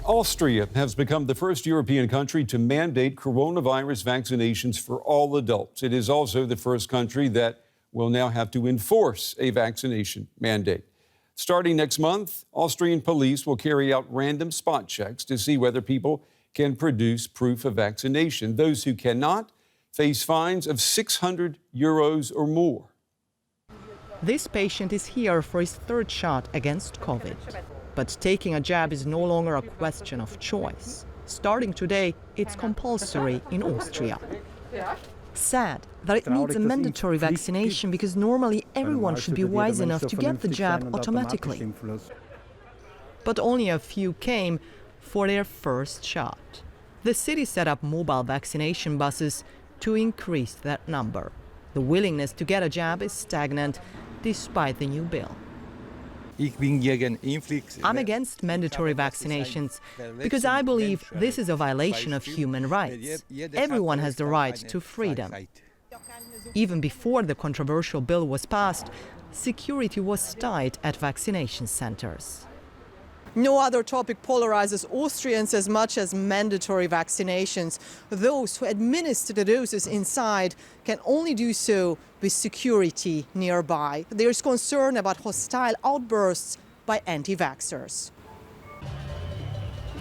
Austria has become the first European country to mandate coronavirus vaccinations for all adults. It is also the first country that will now have to enforce a vaccination mandate. Starting next month, Austrian police will carry out random spot checks to see whether people can produce proof of vaccination. Those who cannot face fines of €600 or more. This patient is here for his third shot against COVID. But taking a jab is no longer a question of choice. Starting today, it's compulsory in Austria. Sad that it needs a mandatory vaccination because normally everyone should be wise enough to get the jab automatically. But only a few came for their first shot. The city set up mobile vaccination buses to increase that number. The willingness to get a jab is stagnant despite the new bill. I'm against mandatory vaccinations because I believe this is a violation of human rights. Everyone has the right to freedom. Even before the controversial bill was passed, security was tight at vaccination centers. No other topic polarizes Austrians as much as mandatory vaccinations. Those who administer the doses inside can only do so with security nearby. There's concern about hostile outbursts by anti-vaxxers.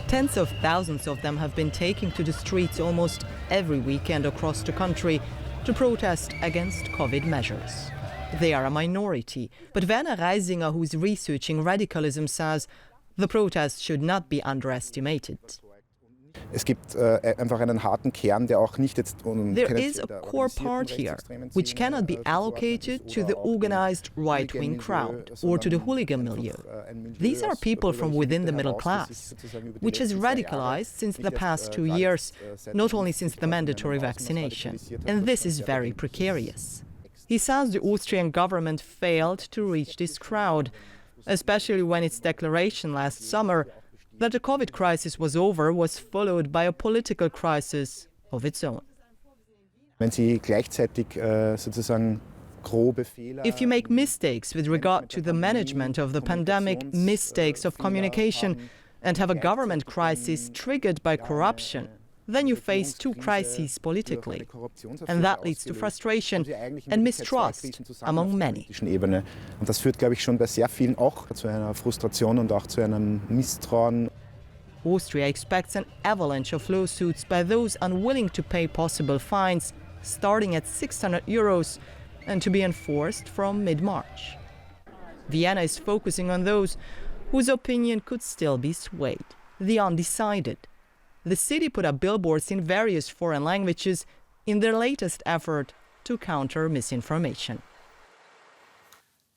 Tens of thousands of them have been taking to the streets almost every weekend across the country to protest against COVID measures. They are a minority, but Werner Reisinger, who's researching radicalism, says the protest should not be underestimated. There is a core part here, which cannot be allocated to the organized right-wing crowd or to the hooligan milieu. These are people from within the middle class, which has radicalized since the past 2 years, not only since the mandatory vaccination. And this is very precarious. He says the Austrian government failed to reach this crowd, especially when its declaration last summer that the COVID crisis was over was followed by a political crisis of its own. If you make mistakes with regard to the management of the pandemic, mistakes of communication, and have a government crisis triggered by corruption, then you face two crises politically. And that leads to frustration and mistrust among many. Und das führt, glaube ich, schon bei sehr vielen auch zu einer Frustration und auch zu einem Misstrauen. Austria expects an avalanche of lawsuits by those unwilling to pay possible fines, starting at €600 and to be enforced from mid-March. Vienna is focusing on those whose opinion could still be swayed, the undecided. The city put up billboards in various foreign languages in their latest effort to counter misinformation.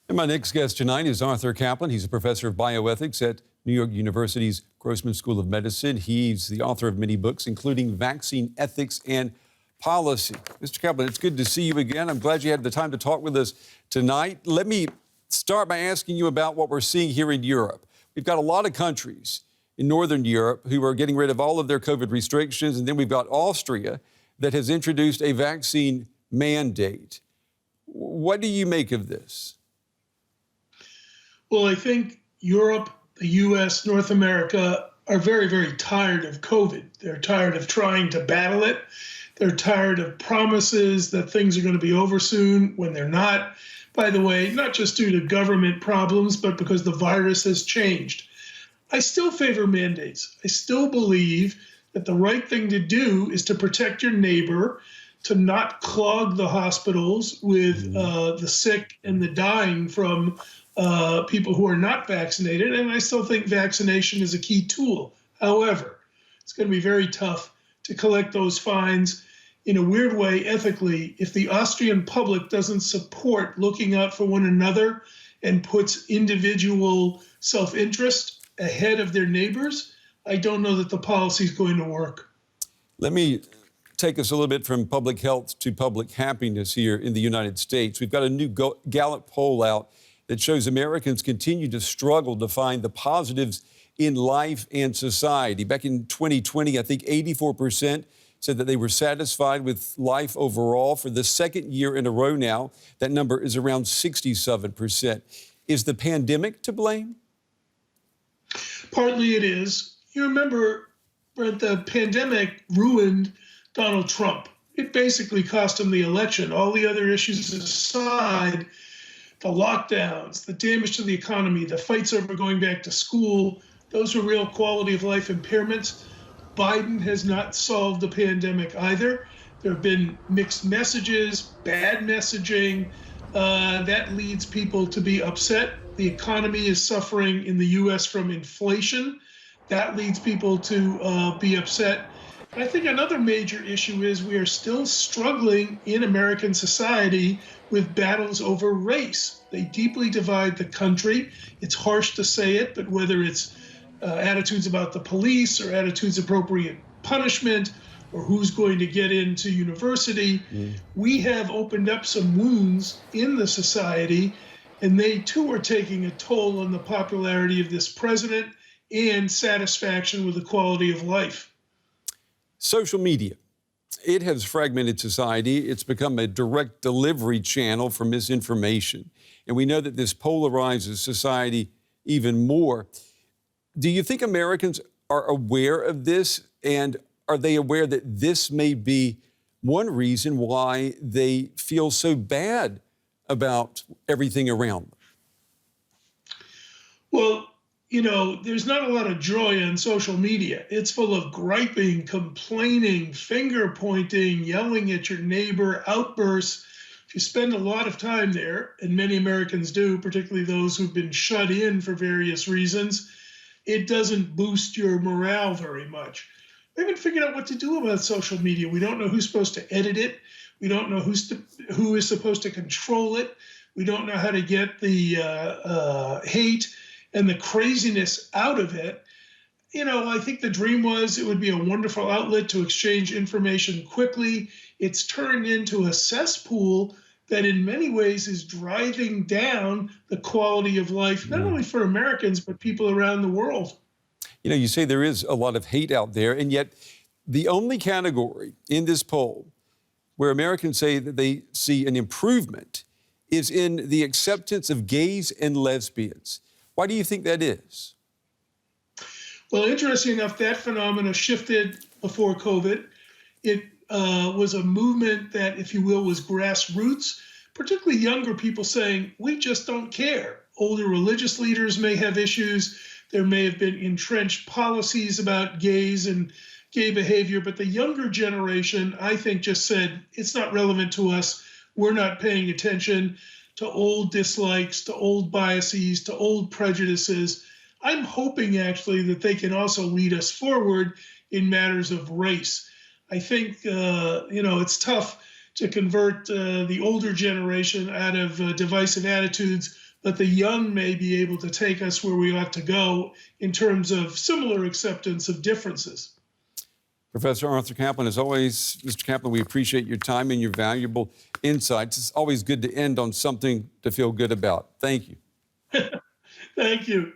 And my next guest tonight is Arthur Kaplan. He's a professor of bioethics at New York University's Grossman School of Medicine. He's the author of many books, including Vaccine Ethics and Policy. Mr. Kaplan, it's good to see you again. I'm glad you had the time to talk with us tonight. Let me start by asking you about what we're seeing here in Europe. We've got a lot of countries in Northern Europe who are getting rid of all of their COVID restrictions. And then we've got Austria that has introduced a vaccine mandate. What do you make of this? Well, I think Europe, the U.S., North America are very, very tired of COVID. They're tired of trying to battle it. They're tired of promises that things are going to be over soon when they're not. By the way, not just due to government problems, but because the virus has changed. I still favor mandates. I still believe that the right thing to do is to protect your neighbor, to not clog the hospitals with the sick and the dying from people who are not vaccinated. And I still think vaccination is a key tool. However, it's going to be very tough to collect those fines in a weird way ethically if the Austrian public doesn't support looking out for one another and puts individual self-interest ahead of their neighbors. I don't know that the policy is going to work. Let me take us a little bit from public health to public happiness here in the United States. We've got a new Gallup poll out that shows Americans continue to struggle to find the positives in life and society. Back in 2020, I think 84% said that they were satisfied with life overall. For the second year in a row now, that number is around 67%. Is the pandemic to blame? Partly it is. You remember, Brent, the pandemic ruined Donald Trump. It basically cost him the election. All the other issues aside, the lockdowns, the damage to the economy, the fights over going back to school, those were real quality of life impairments. Biden has not solved the pandemic either. There have been mixed messages, bad messaging. That leads people to be upset. The economy is suffering in the U.S. from inflation. That leads people to be upset. I think another major issue is we are still struggling in American society with battles over race. They deeply divide the country. It's harsh to say it, but whether it's attitudes about the police or attitudes appropriate punishment or who's going to get into university, we have opened up some wounds in the society, and they too are taking a toll on the popularity of this president and satisfaction with the quality of life. Social media. It has fragmented society. It's become a direct delivery channel for misinformation. And we know that this polarizes society even more. Do you think Americans are aware of this? And are they aware that this may be one reason why they feel so bad about everything around them? Well, you know, there's not a lot of joy on social media. It's full of griping, complaining, finger pointing, yelling at your neighbor, outbursts. If you spend a lot of time there, and many Americans do, particularly those who've been shut in for various reasons, it doesn't boost your morale very much. We haven't figured out what to do about social media. We don't know who's supposed to edit it. We don't know who is supposed to control it. We don't know how to get the hate and the craziness out of it. You know, I think the dream was it would be a wonderful outlet to exchange information quickly. It's turned into a cesspool that in many ways is driving down the quality of life, not only for Americans, but people around the world. You know, you say there is a lot of hate out there, and yet the only category in this poll where Americans say that they see an improvement is in the acceptance of gays and lesbians. Why do you think that is? Well, interesting enough, that phenomena shifted before COVID. It was a movement that, if you will, was grassroots, particularly younger people saying, we just don't care. Older religious leaders may have issues. There may have been entrenched policies about gays and gay behavior, but the younger generation, I think, just said, it's not relevant to us. We're not paying attention to old dislikes, to old biases, to old prejudices. I'm hoping, actually, that they can also lead us forward in matters of race. I think, it's tough to convert the older generation out of divisive attitudes, but the young may be able to take us where we ought to go in terms of similar acceptance of differences. Professor Arthur Kaplan, as always, Mr. Kaplan, we appreciate your time and your valuable insights. It's always good to end on something to feel good about. Thank you. Thank you.